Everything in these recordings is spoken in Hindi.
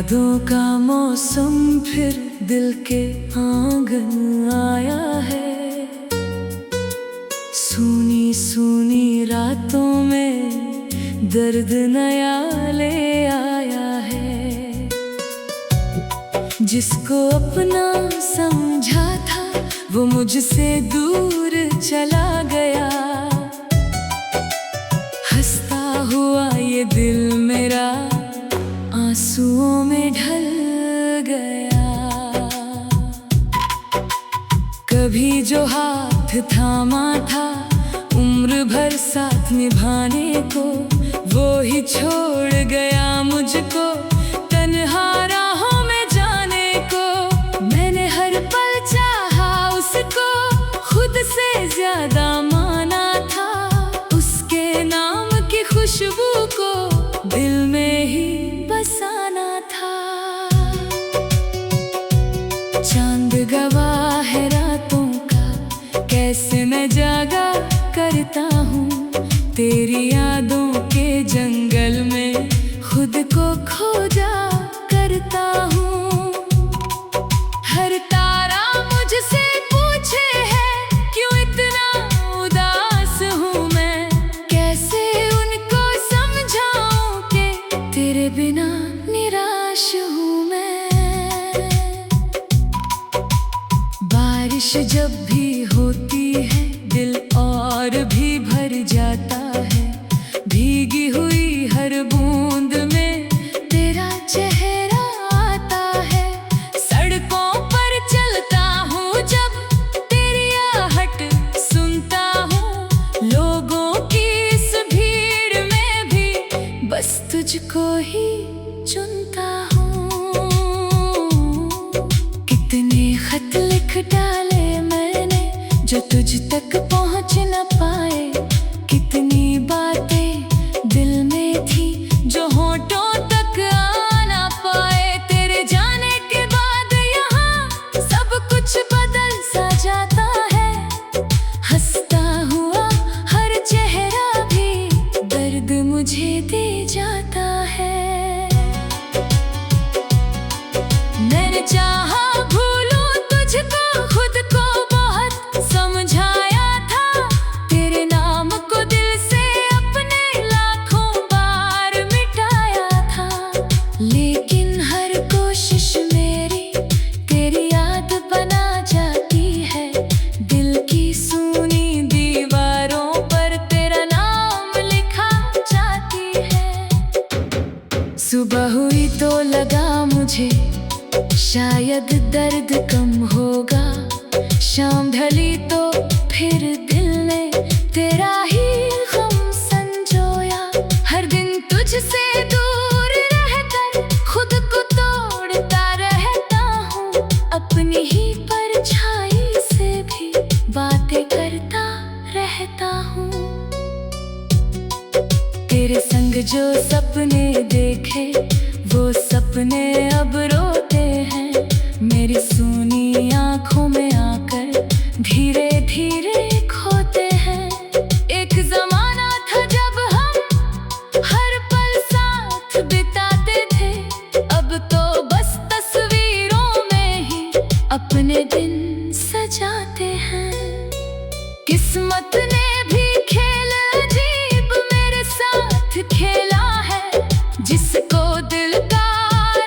यादों का मौसम फिर दिल के आंगन आया है। सूनी सूनी रातों में दर्द नया ले आया है। जिसको अपना समझा था वो मुझसे दूर चला गया। हंसता हुआ ये दिल मेरा आंसुओं में ढल गया। कभी जो हाथ थामा था उम्र भर साथ निभाने को, वो ही छोड़ गया मुझको तन्हा राहों में जाने को। मैंने हर पल चाहा उसको, खुद से ज्यादा माना था। उसके नाम की खुशबू को दिल में ही बसाना था। चांद गवाह है रातों का, कैसे मैं जागा करता हूँ। तेरी यादों के जंगल में खुद को खोजा करता हूँ। हर तारा मुझसे पूछे है क्यों इतना उदास हूँ मैं। कैसे उनको समझाऊं कि तेरे बिना निराश हूँ मैं। बारिश जब भी होती है दिल और भी भर जाता है। भीगी हुई हर बूंद में तेरा चेहरा आता है। सड़कों पर चलता हूँ जब तेरी आहट सुनता हूँ। लोगों की इस भीड़ में भी बस तुझको ही चुनता हूँ। कितने खत लिख डाले मैंने जो तुझ तक पहुँच न पाए। कितनी बातें दिल में थी जो होठों तक आ ना पाए। तेरे जाने के बाद यहाँ सब कुछ बदल सा जाता है। हंसता हुआ हर चेहरा भी दर्द मुझे दे जाता है। मैंने चाहा भूलूं तुझको, खुद को बहुत समझाया था। तेरे नाम को दिल से अपने लाखों बार मिटाया था। लेकिन हर कोशिश मेरी तेरी याद बना जाती है। दिल की सूनी दीवारों पर तेरा नाम लिखा जाती है। सुबह हुई तो लगा मुझे शायद दर्द कम होगा। शाम ढली तो फिर दिल ने तेरा ही गम संजोया। हर दिन तुझसे दूर रहकर खुद को तोड़ता रहता हूँ। अपनी ही परछाई से भी बातें करता रहता हूँ। तेरे संग जो सपने देखे वो सपने अब रोते हैं। मेरी सूनी आंखों में आकर धीरे धीरे खोते हैं। एक जमाना था जब हम हर पल साथ बिताते थे। अब तो बस तस्वीरों में ही अपने दिन सजाते हैं। किस्मत ने भी खेल अजीब मेरे साथ खेला है। जिसको दिल का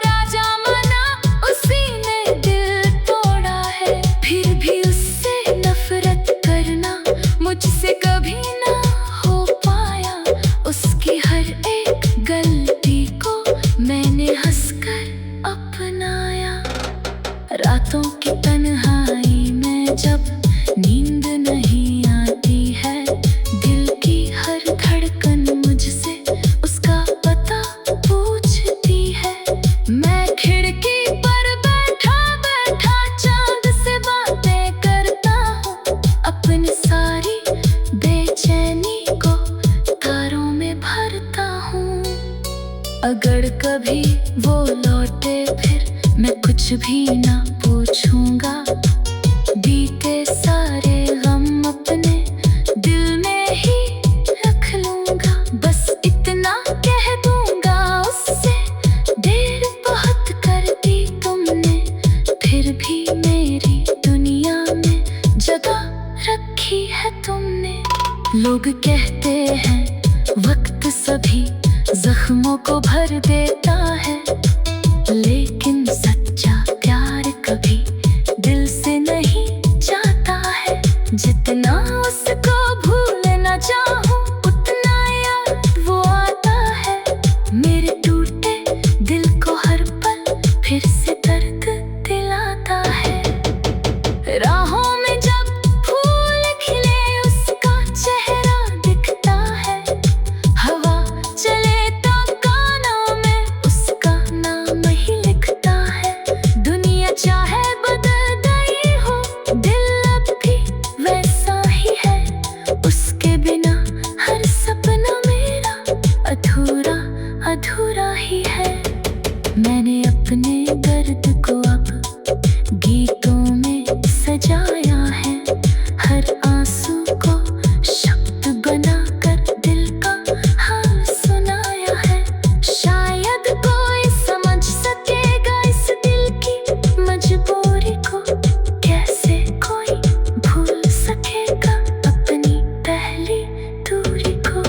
राजा माना उसी ने दिल तोड़ा है। फिर भी उससे नफरत करना मुझसे कभी ना हो पाया। उसकी हर एक गलती को मैंने हंसकर अपनाया। रातों की तन्हाई में जब नींद नहीं आती है, दिल की हर धड़कन मुझसे उसका पता पूछती है। मैं खिड़की पर बैठा बैठा चांद से बातें करता हूँ। अपनी सारी बेचैनी को तारों में भरता हूँ। अगर कभी वो लौटे फिर मैं कुछ भी ना पूछूंगा। बीते सारे गम अपने दिल में ही रख लूंगा। बस इतना कह दूंगा उससे, देर बहुत कहते हैं वक्त सभी जख्मों को भर देता है, लेकिन सच्चा प्यार कभी दिल से नहीं जाता है। जितना उसको भूलना चाहूं उतना याद वो आता है। मेरे टूटे दिल को हर पल फिर से दर्द दिलाता है। राहों में जब फूल खिले उसका चेहरा दिखता है, हवा चले तो कानों में उसका नाम ही लिखता है। दुनिया चाहे बदल गई हो, दिल अब भी वैसा ही है। उसके बिना हर सपना मेरा अधूरा अधूरा ही है। मैंने अपने दर्द को अब गीतों में सजाया है, हर आंसू को शब्द बनाकर दिल का हाल सुनाया है। शायद कोई समझ सकेगा इस दिल की मजबूरी को, कैसे कोई भूल सकेगा अपनी पहली दूरी को।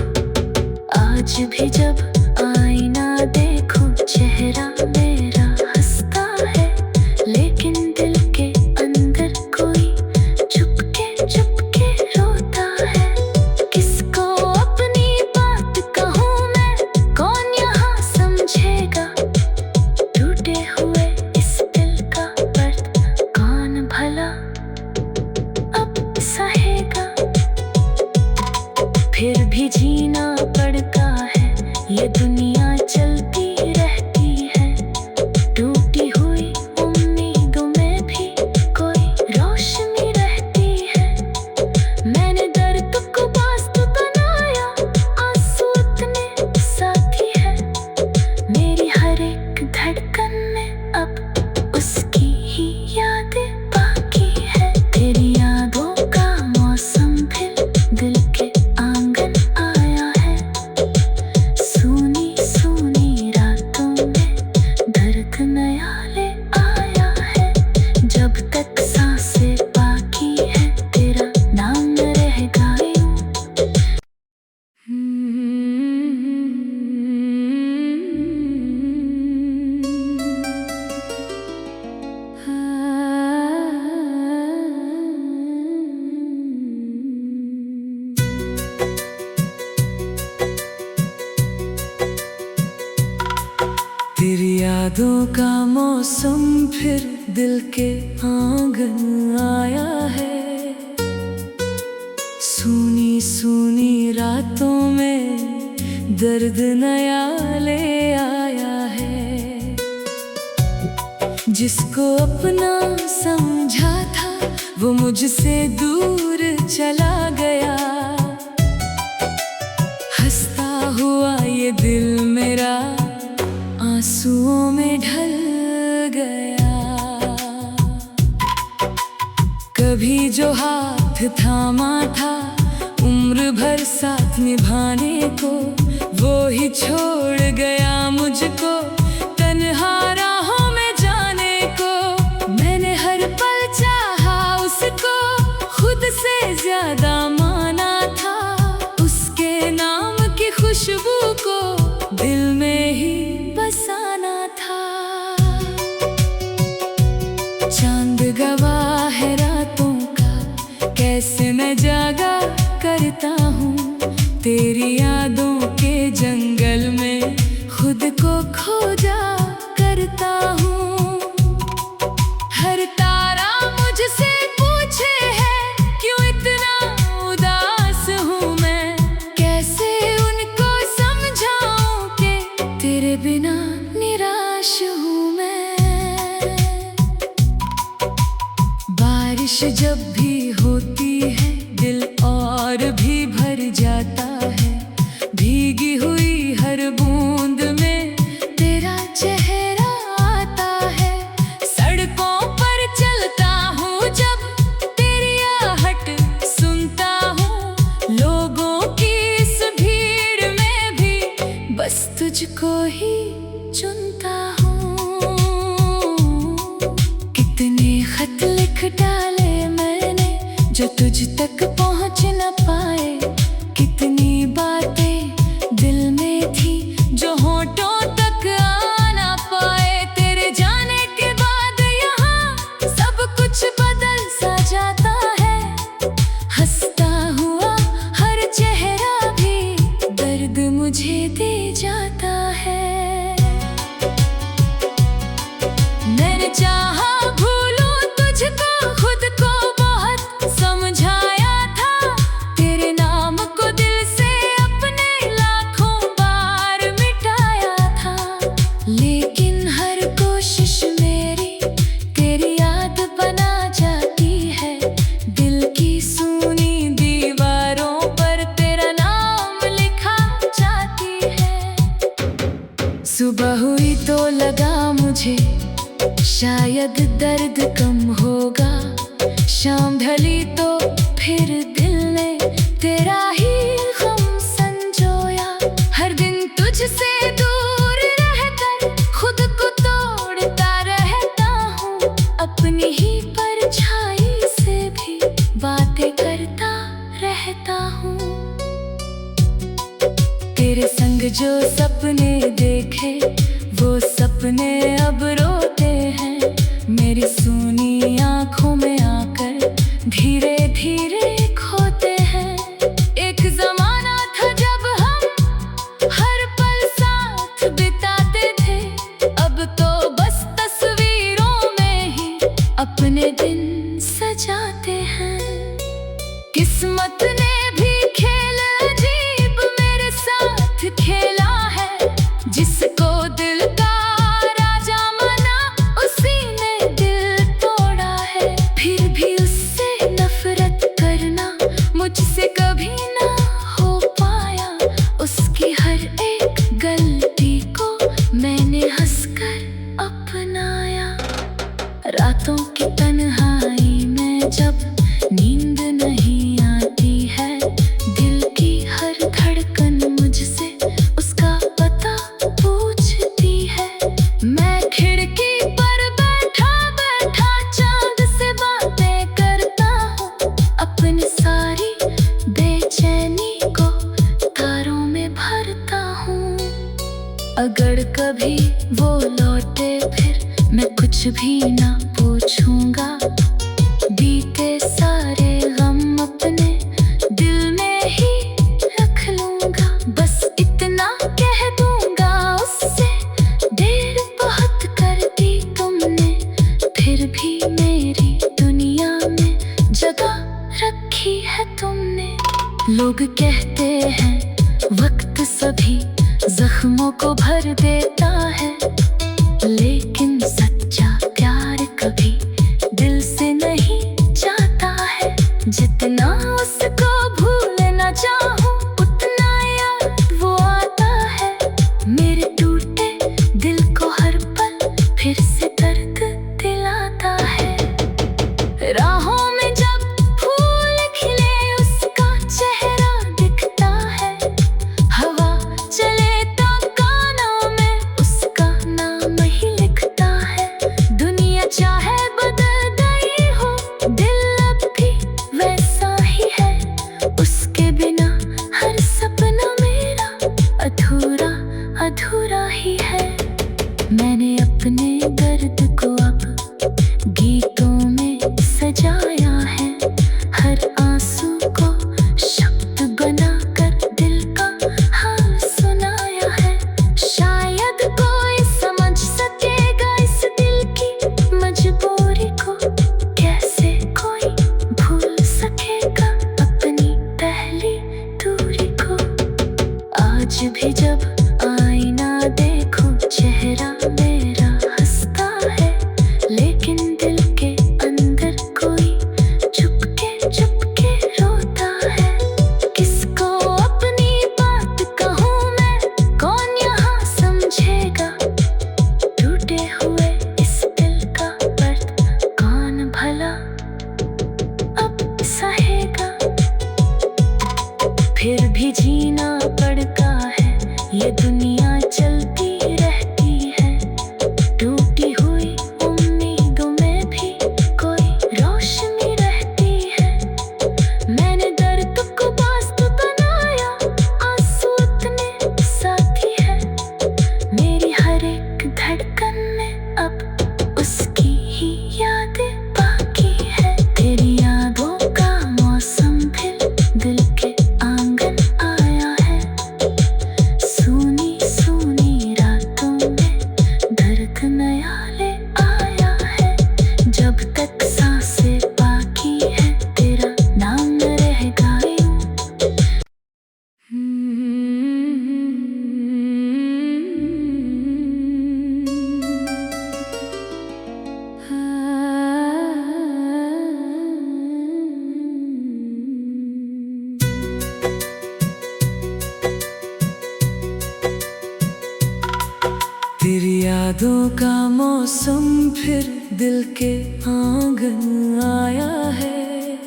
आज भी जब आईना देखूं चेहरा मेरा हंसता है, लेकिन दिल के अंदर कोई चुपके रोता है। किसको अपनी बात कहूँ मैं, कौन यहाँ समझेगा। टूटे हुए इस दिल का दर्द कौन भला अब सहेगा। फिर भी जीना पड़ता है, ये दुनिया चलती रहती है। टूटी हुई उम्मीदों में भी कोई रोशनी रहती है। मैंने दर्द को दोस्त बनाया, आंसू इतने साथी है। मेरी हर एक धड़कन में अब उसकी ही यादें बाकी है। तेरी यादों का मौसम फिर दिल के आंगन आया है। सूनी सूनी रातों में दर्द नया ले आया है। जब तक सांसें बाकी है तेरा नाम न रहेगा यूं। तेरी यादों का मौसम फिर दिल के आंगन आया है। सूनी सूनी रातों में दर्द नया ले आया है। जिसको अपना समझा था वो मुझसे दूर चला गया। हंसता हुआ ये दिल मेरा आंसुओं में ढल गया। कभी जो हाथ थामा था उम्र भर साथ निभाने को, वो ही छोड़ गया मुझको तन्हा राहों में जाने को। मैंने हर पल चाहा उसको, खुद से ज्यादा माना था। उसके नाम की खुशबू को दिल में ही बसाना था। चांद गवाह है रातों का, कैसे मैं जागा करता हूँ। तेरी यादों के जंगल में खुद को खोजा करता हूँ। हर तारा मुझसे पूछे है क्यों इतना उदास हूँ मैं। कैसे उनको समझाऊं कि तेरे बिना निराश हूँ मैं। बारिश जब भी होती है दिल और भी भर जाता है। भीगी हुई हर बूंद में तेरा चेहरा आता है। सड़कों पर चलता हूँ जब तेरी आहट सुनता हूँ। लोगों की इस भीड़ में भी बस तुझको ही चुनता हूँ। कितने खत लिख डाले मैंने जो तुझ तक पहुँच न पाए। कितनी शायद दर्द कम होगा। शाम ढली तो फिर दिल ने तेरा ही गम संजोया। हर दिन तुझसे दूर रहकर खुद को तोड़ता रहता हूँ। अपनी ही परछाई से भी बातें करता रहता हूँ। तेरे संग जो सपने देखे वो सपने अब रोते हैं। मेरी सूनी आंखों में आकर धीरे धीरे खोते हैं। एक जमाना था जब हम हर पल साथ बिताते थे। अब तो बस तस्वीरों में ही अपने दिन सजाते हैं। किस्मत ने भी खेल अजीब मेरे साथ खेला है। जिसको दिल का राजा माना उसी ने दिल तोड़ा है। फिर भी उससे नफरत करना मुझसे कभी ना हो पाया। उसकी हर एक गलती को मैंने हंसकर अपनाया। रातों की तन्हाई में जब नींद नहीं आती है, दिल की हर धड़कन मुझसे उसका पता पूछती है। मैं खिड़की पर बैठा बैठा चांद से बातें करता हूँ। अपनी सारी बेचैनी को तारों में भरता हूँ। अगर कभी वो लौटे फिर मैं कुछ भी ना पूछूंगा। बीते सारे गम अपने दिल में ही रख लूंगा। बस इतना कह दूंगा उससे, देर बहुत कर दी तुमने। फिर भी मेरी दुनिया में जगह रखी है तुमने। लोग कहते हैं वक्त सभी जख्मों को भर देता है, लेकिन सच्चा प्यार कभी दिल से नहीं जाता है। जितना उसको भूलना चाहूं उतना याद वो आता है। मेरे टूटे दिल को हर पल फिर से दर्द दिलाता है। राहों में जब फूल खिले उसका चेहरा दिखता है। हवा चले तो कानों में उसका नाम ही लिखता है। दुनिया चाहे बदल गई हो, दिल अब भी वैसा ही है। उसके बिना हर सपना मेरा अधूरा अधूरा ही है। मैंने अपने दर्द को अब गीतों में सजाया है। हर आंसू को शब्द बनाकर दिल का हाल सुनाया है। शायद कोई समझ सकेगा इस दिल की मजबूरी को। कैसे कोई भूल सकेगा अपनी पहली दूरी को। आज भी जब आईना देखूं चेहरा मेरा हंसता है, लेकिन दिल के अंदर कोई चुपके रोता है। किसको अपनी बात कहूँ मैं, कौन यहाँ समझेगा। टूटे हुए इस दिल का दर्द कौन भला अब सहेगा। फिर भी जीना पड़ता है, ये दुनिया चलती रहती है। टूटी हुई उम्मीदों में भी कोई रोशनी रहती है। मैंने दर्द को दोस्त बनाया, आंसू इतने साथी है। मेरी हर एक धड़कन में अब उसकी ही यादें बाकी है। तेरी यादों का मौसम फिर दिल के आंगन आया है। सूनी सूनी रातों में दर्द नया ले आया है। जब तक सांसें बाकी है तेरा नाम रहेगा यूं। तेरी यादों का मौसम फिर दिल के आंगन आया है।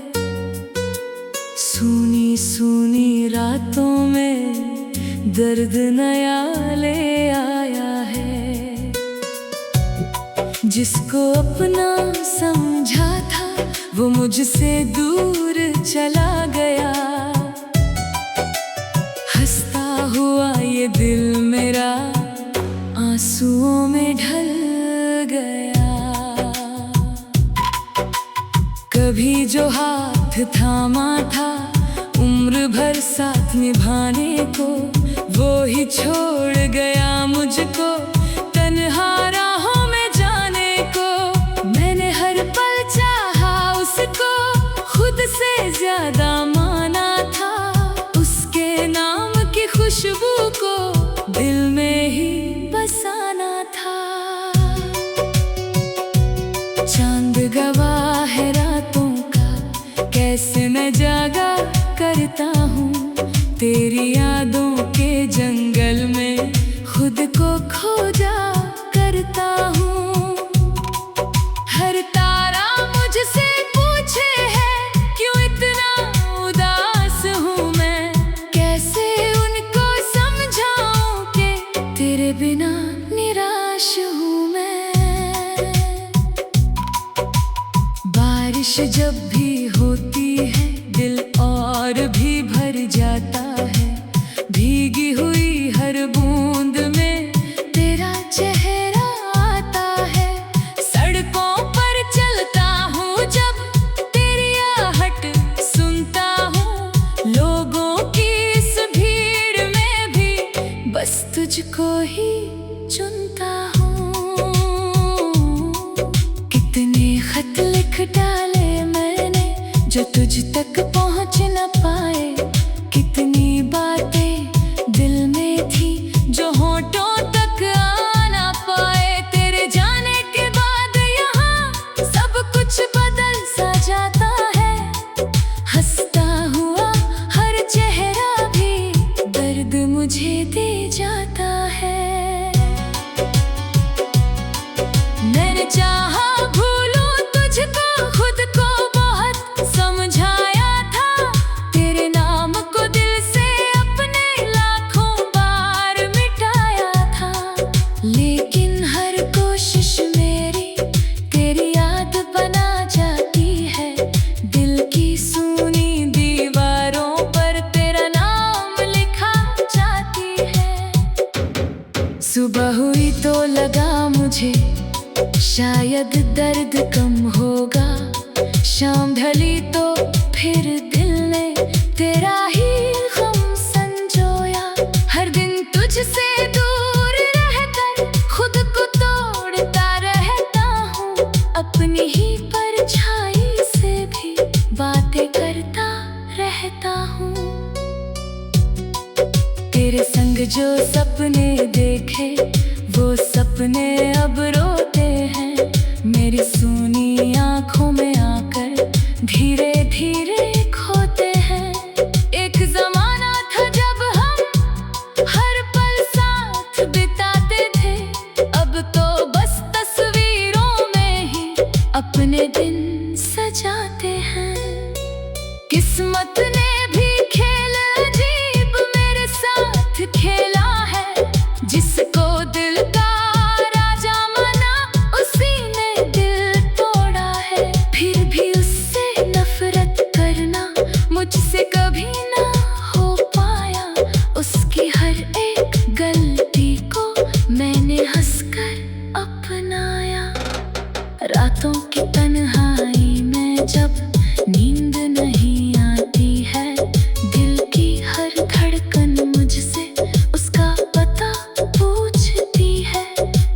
सूनी सूनी रातों में दर्द नया ले आया है। जिसको अपना समझा था वो मुझसे दूर चला गया। हंसता हुआ ये दिल मेरा आंसुओं में ढल गया। कभी जो हाथ थामा था उम्र भर साथ निभाने को, वो ही छोड़ गया मुझको तन्हा राहों में जाने को। मैंने हर पल चाहा उसको, खुद से ज्यादा माना था। उसके नाम की खुशबू को दिल में ही बसाना था। चांद गवाह है रातों का, कैसे न जागा करता हूँ। तेरी यादों के जंगल में खुद को खोजा करता हूँ। हर तारा मुझसे पूछे है क्यों इतना उदास हूँ मैं। कैसे उनको समझाऊं कि तेरे बिना निराश हूँ मैं। बारिश जब भी होती है दिल और भी भर जाता है। भीगी हुई हर बूंद में तेरा चेहरा आता है। सड़कों पर चलता हूँ जब तेरी आहट सुनता हूँ। लोगों की इस भीड़ में भी बस तुझको ही चुनता हूँ। कितने खत लिख डाले मैंने जो तुझ तक पहुँच न पाए। कितनी बातें दिल में थी जो होठों तक आ ना पाए। तेरे जाने के बाद यहाँ सब कुछ बदल सा जाता है। हंसता हुआ हर चेहरा भी दर्द मुझे दे जाता है। मैंने चाहा भूलूं तुझको, खुद को बहुत समझाया था। तेरे नाम को दिल से अपने लाखों बार मिटाया था। लेकिन हर कोशिश मेरी तेरी याद बना जाती है। दिल की सूनी दीवारों पर तेरा नाम लिखा जाती है। सुबह हुई तो लगा मुझे शायद दर्द कम होगा। शाम ढली तो फिर दिल ने तेरा ही गम संजोया। हर दिन तुझसे दूर रहकर खुद को तोड़ता रहता हूँ। अपनी ही परछाई से भी बातें करता रहता हूँ। तेरे संग जो सपने देखे वो सपने अब रोते हैं। मेरी सूनी आंखों में आकर धीरे धीरे खोते हैं। एक जमाना था जब हम हर पल साथ बिताते थे। अब तो बस तस्वीरों में ही अपने दिन सजाते हैं। किस्मत ने भी खेल अजीब मेरे साथ खेला है। जिसको दिल का राजा माना उसी ने दिल तोड़ा है। फिर भी उससे नफरत करना मुझसे कभी ना हो पाया। उसकी हर एक गलती को मैंने हंसकर अपनाया। रातों की तन्हाई में जब नींद नहीं आती है, दिल की हर धड़कन मुझसे उसका पता पूछती है।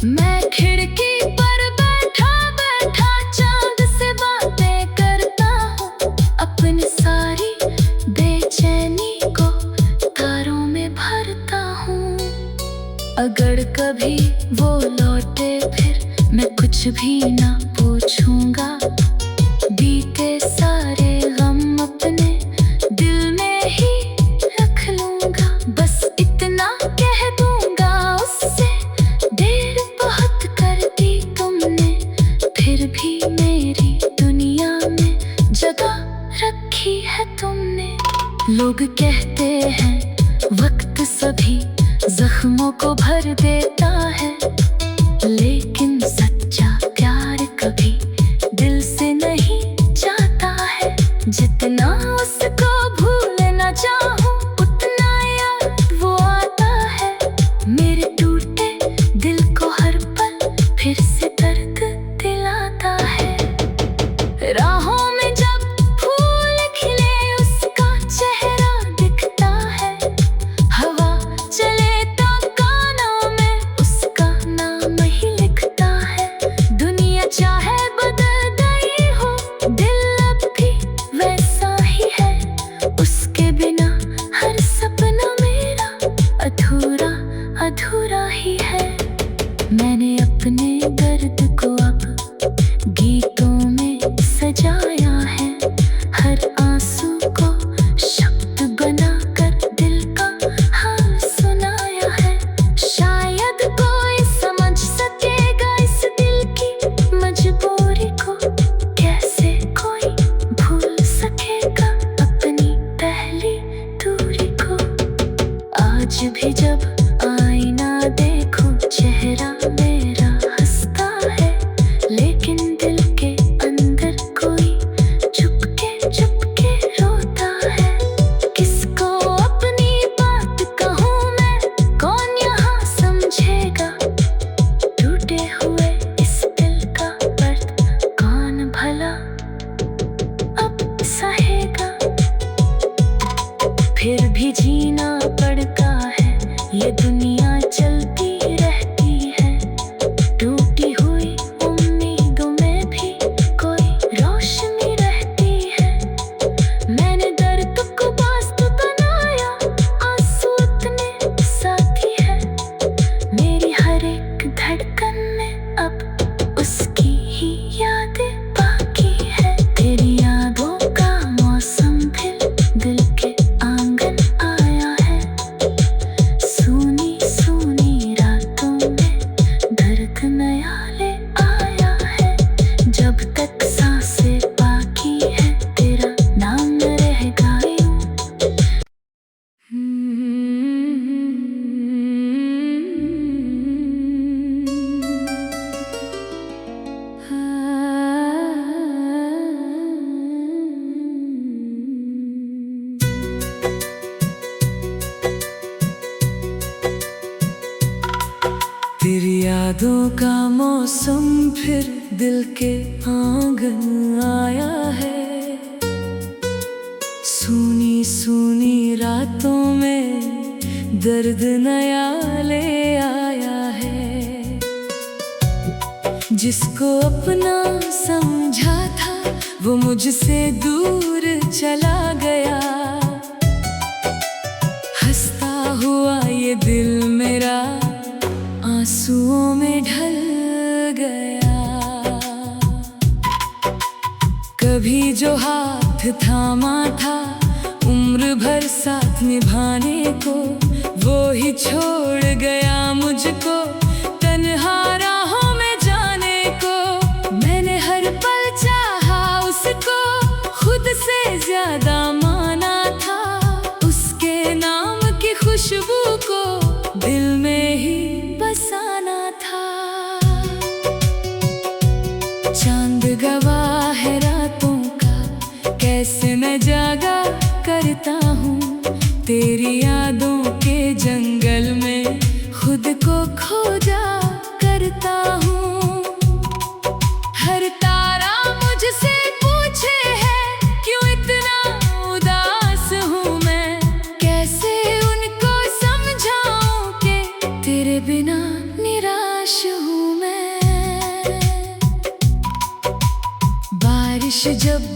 मैं खिड़की पर बैठा बैठा चांद से बातें करता हूँ। अपनी सारी बेचैनी को तारों में भरता हूँ। अगर कभी वो लौटे फिर मैं कुछ भी ना पूछूंगा। बीते सारे गम अपने दिल में ही रख लूंगा। बस इतना कह दूंगा उससे, देर बहुत कर दी तुमने फिर जख्मों को भर देता है, लेकिन सच्चा प्यार कभी दिल से नहीं जाता है। जितना उसको भूलना चाहूं उतना याद वो आता है। मेरे टूटे दिल को हर पल फिर से दर्द दिलाता है। राहों में जब फूल खिले उसका चेहरा दिखता है। हवा चले तो कानों में उसका नाम ही लिखता है। दुनिया चाहे बदल गई हो, दिल अब भी वैसा ही है। उसके बिना हर सपना मेरा अधूरा अधूरा ही है। मैंने अपने दर्द को अब गीतों में सजाया है। हर आंसू को शब्द बनाकर दिल का हाल सुनाया है। शायद कोई समझ सकेगा इस दिल की मजबूरी को। कैसे कोई भूल सकेगा अपनी पहली दूरी को। आज भी जब आईना देखो चेहरा मेरा हंसता है, लेकिन दिल के अंदर कोई चुपके रोता है। किसको अपनी बात कहूँ मैं, कौन यहाँ समझेगा। टूटे हुए इस दिल का दर्द कौन भला अब सहेगा। फिर भी जीना पड़ता है, ये दुनिया चलती रहती है। टूटी हुई उम्मीदों में भी कोई रोशनी रहती है। मैंने दर्द को दोस्त बनाया, आंसू इतने साथी है। मेरी हर एक धड़कन में अब उसकी ही यादें बाकी है। तेरी यादों का मौसम फिर दिल के आंगन आया है। सूनी सूनी रातों में दर्द नया ले आया है। जब तक सांसें बाकी है तेरा नाम रहेगा यूं। तेरी यादों का मौसम फिर दिल के आंगन आया है। सूनी सूनी रातों में दर्द नया ले आया है। जिसको अपना समझा था वो मुझसे दूर चला गया। हंसता हुआ ये दिल मेरा आंसुओं में ढल गया। कभी जो हाथ थामा था उम्र भर साथ निभाने को, वो ही छोड़ गया मुझको तन्हा राहों में जाने को। मैंने हर पल चाहा उसको, खुद से ज्यादा माना था। उसके नाम की खुशबू को दिल में ही बसाना था। चांद गवाह है रातों का, कैसे मैं जागा करता हूँ। तेरी यादों के जंगल में खुद को खोजा करता हूँ। हर तारा मुझसे पूछे है क्यों इतना उदास हूँ मैं। कैसे उनको समझाऊं कि तेरे बिना निराश हूँ मैं। बारिश जब